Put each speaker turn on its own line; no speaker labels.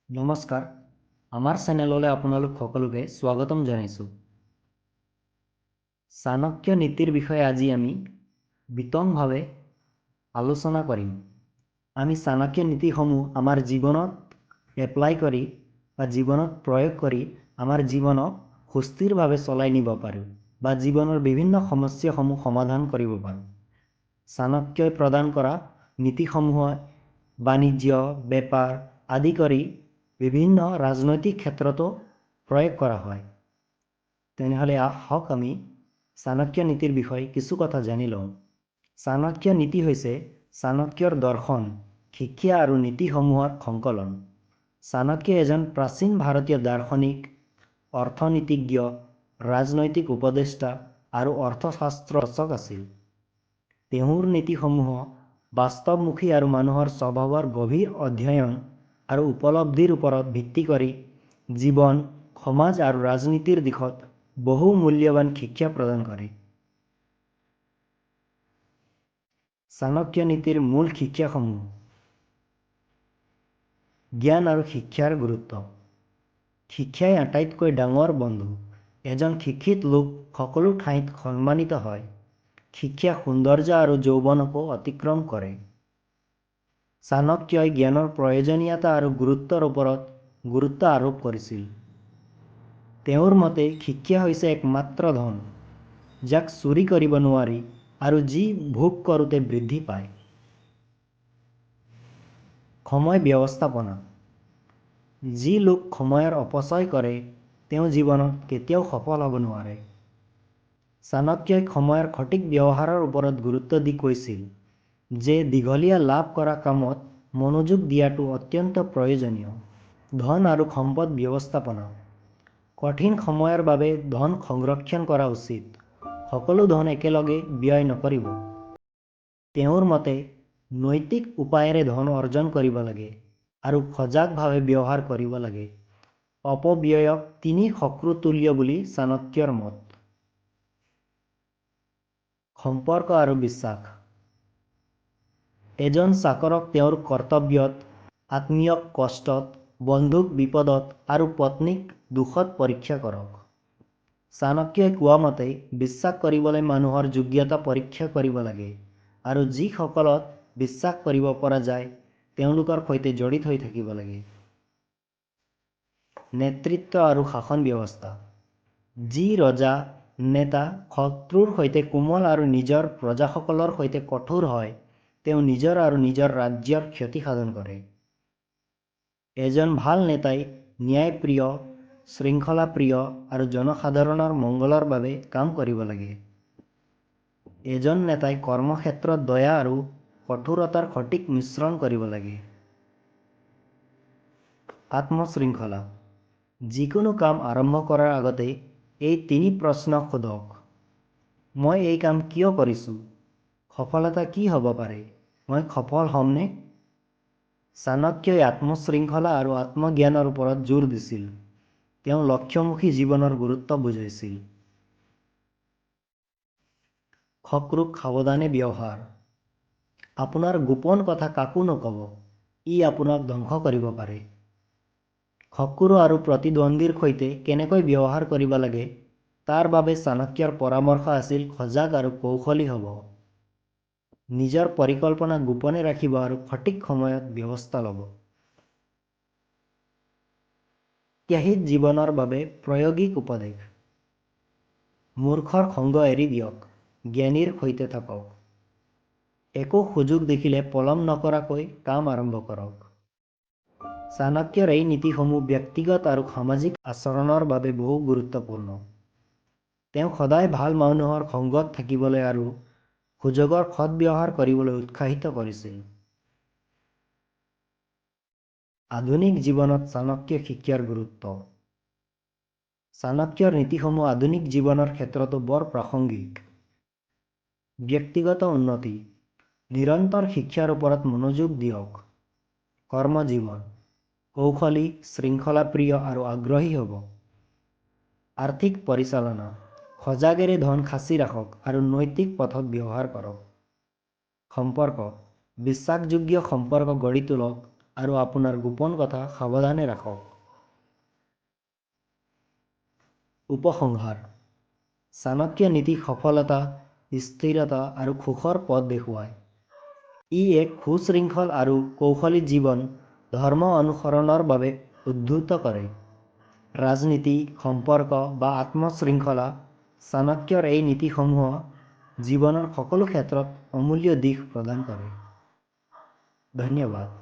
নমস্কাৰ, আমাৰ চেনেললৈ আপোনালোক সকলোকে স্বাগতম জনাইছোঁ। চাণক্য নীতিৰ বিষয়ে আজি আমি বিতংভাৱে আলোচনা কৰিম। আমি চাণক্য নীতিসমূহ আমাৰ জীৱনত এপ্লাই কৰি বা জীৱনত প্ৰয়োগ কৰি আমাৰ জীৱনক সুস্থিৰভাৱে চলাই নিব পাৰোঁ বা জীৱনৰ বিভিন্ন সমস্যাসমূহ সমাধান কৰিব পাৰোঁ। চাণক্যই প্ৰদান কৰা নীতিসমূহ বাণিজ্য, বেপাৰ আদি কৰি বিভিন্ন ৰাজনৈতিক ক্ষেত্ৰতো প্ৰয়োগ কৰা হয়। তেনেহ'লে আহক আমি চাণক্য নীতিৰ বিষয়ে কিছু কথা জানি লওঁ। চাণক্য নীতি হৈছে চাণক্যৰ দৰ্শন, শিক্ষা আৰু নীতিসমূহৰ সংকলন। চাণক্য এজন প্ৰাচীন ভাৰতীয় দাৰ্শনিক, অৰ্থনীতিজ্ঞ, ৰাজনৈতিক উপদেষ্টা আৰু অৰ্থশাস্ত্ৰৰ ৰচক আছিল। তেওঁৰ নীতিসমূহ বাস্তৱমুখী আৰু মানুহৰ স্বভাৱৰ গভীৰ অধ্যয়ন আৰু উপলব্ধিৰ ওপৰত ভিত্তি কৰি জীৱন, সমাজ আৰু ৰাজনীতিৰ দিশত বহু মূল্যৱান শিক্ষা প্ৰদান কৰে। চাণক্য নীতিৰ মূল শিক্ষাসমূহ: জ্ঞান আৰু শিক্ষাৰ গুৰুত্ব। শিক্ষাই আটাইতকৈ ডাঙৰ বন্ধু। এজন শিক্ষিত লোক সকলো ঠাইত সন্মানিত হয়। শিক্ষা সৌন্দৰ্য আৰু যৌৱনকো অতিক্ৰম কৰে। চাণক্যই জ্ঞানৰ প্ৰয়োজনীয়তা আৰু গুৰুত্বৰ ওপৰত গুৰুত্ব আৰোপ কৰিছিল। তেওঁৰ মতে শিক্ষা হৈছে একমাত্ৰ ধন, যাক চুৰি কৰিব নোৱাৰি আৰু যি ভোগ কৰোঁতে বৃদ্ধি পায়। সময় ব্যৱস্থাপনা। যি লোক সময়ৰ অপচয় কৰে তেওঁ জীৱনত কেতিয়াও সফল হ'ব নোৱাৰে। চাণক্যই সময়ৰ সঠিক ব্যৱহাৰৰ ওপৰত গুৰুত্ব দি কৈছিল যে দীঘলীয়া লাভ কৰা কামত মনোযোগ দিয়াটো অত্যন্ত প্ৰয়োজনীয়। ধন আৰু সম্পদ ব্যৱস্থাপনা। কঠিন সময়ৰ বাবে ধন সংৰক্ষণ কৰা উচিত। সকলো ধন একেলগে ব্যয় নকৰিব। তেওঁৰ মতে নৈতিক উপায়েৰে ধন অৰ্জন কৰিব লাগে আৰু সজাগভাৱে ব্যৱহাৰ কৰিব লাগে। অপব্যয়ক তিনি শত্ৰুতুল্য বুলি চাণক্যৰ মত। সম্পৰ্ক আৰু বিশ্বাস। এজন চাকৰক তেওঁৰ কৰ্তব্যত, আত্মীয়ক কষ্টত, বন্ধুক বিপদত আৰু পত্নীক দুখত পৰীক্ষা কৰক। চাণক্যই কোৱা মতে বিশ্বাস কৰিবলৈ মানুহৰ যোগ্যতা পৰীক্ষা কৰিব লাগে আৰু যিসকলক বিশ্বাস কৰিব পৰা যায় তেওঁলোকৰ সৈতে জড়িত হৈ থাকিব লাগে। নেতৃত্ব আৰু শাসন ব্যৱস্থা। যি ৰজা, নেতা শত্ৰুৰ সৈতে কোমল আৰু নিজৰ প্ৰজাসকলৰ সৈতে কঠোৰ হয় তেওঁ নিজৰ আৰু নিজৰ ৰাজ্যৰ ক্ষতি সাধন কৰে। এজন ভাল নেতাই ন্যায়প্ৰিয়, শৃংখলাপ্ৰিয় আৰু জনসাধাৰণৰ মংগলৰ বাবে কাম কৰিব লাগে। এজন নেতাই কৰ্মক্ষেত্ৰত দয়া আৰু কঠোৰতাৰ সঠিক মিশ্ৰণ কৰিব লাগে। আত্মশৃংখলা। যিকোনো কাম আৰম্ভ কৰাৰ আগতে এই তিনি প্ৰশ্ন সোধক: মই এই কাম কিয় কৰিছোঁ? সফলতা কি হ'ব পাৰে? মই সফল হ'মনে? চাণক্যই আত্মশৃংখলা আৰু আত্মজ্ঞানৰ ওপৰত জোৰ দিছিল। তেওঁ লক্ষ্যমুখী জীৱনৰ গুৰুত্ব বুজাইছিল। শত্ৰুক সাৱধানে ব্যৱহাৰ। আপোনাৰ গোপন কথা কাকো নক'ব, ই আপোনাক ধ্বংস কৰিব পাৰে। শত্ৰু আৰু প্ৰতিদ্বন্দ্বীৰ সৈতে কেনেকৈ ব্যৱহাৰ কৰিব লাগে তাৰ বাবে চাণক্যৰ পৰামৰ্শ আছিল সজাগ আৰু কৌশলী হ'ব। নিজৰ পৰিকল্পনা গোপনে ৰাখিব আৰু সঠিক সময়ত ব্যৱস্থা ল'ব। ত্যাগী জীৱনৰ বাবে প্ৰায়োগিক উপদেশ। মূৰ্খৰ সংগ এৰি দিয়ক, জ্ঞানীৰ সৈতে থাকক। একো সুযোগ দেখিলে পলম নকৰাকৈ কাম আৰম্ভ কৰক। চাণক্যৰ এই নীতিসমূহ ব্যক্তিগত আৰু সামাজিক আচৰণৰ বাবে বহু গুৰুত্বপূৰ্ণ। তেওঁ সদায় ভাল মানুহৰ সংগত থাকিবলৈ আৰু সুযোগৰ সদ্ব্যৱহাৰ কৰিবলৈ উৎসাহিত কৰিছিল। আধুনিক জীৱনত চাণক্য শিক্ষাৰ গুৰুত্ব। চাণক্যৰ নীতিসমূহ আধুনিক জীৱনৰ ক্ষেত্ৰতো বৰ প্ৰাসংগিক। ব্যক্তিগত উন্নতি। নিৰন্তৰ শিক্ষাৰ ওপৰত মনোযোগ দিয়ক। কৰ্মজীৱন। কৌশলী, শৃংখলাপ্ৰিয় আৰু আগ্ৰহী হ'ব। আৰ্থিক পৰিচালনা। সজাগেৰে ধন সাঁচি ৰাখক আৰু নৈতিক পথত ব্যৱহাৰ কৰক। সম্পৰ্ক। বিশ্বাসযোগ্য সম্পৰ্ক গঢ়ি তোলক আৰু আপোনাৰ গোপন কথা সাৱধানে ৰাখক। উপসংহাৰ: চাণক্য নীতি সফলতা, স্থিৰতা আৰু সুখৰ পথ দেখুৱায়। ই এক সুশৃংখল আৰু কৌশলী জীৱন ধৰ্ম অনুসৰণৰ বাবে উদ্ধৃত কৰে। ৰাজনীতি, সম্পৰ্ক বা আত্মশৃংখলা: চাণক্যৰ এই নীতিসমূহে জীৱনৰ সকলো ক্ষেত্ৰত অমূল্য দিশ প্ৰদান কৰে। ধন্যবাদ।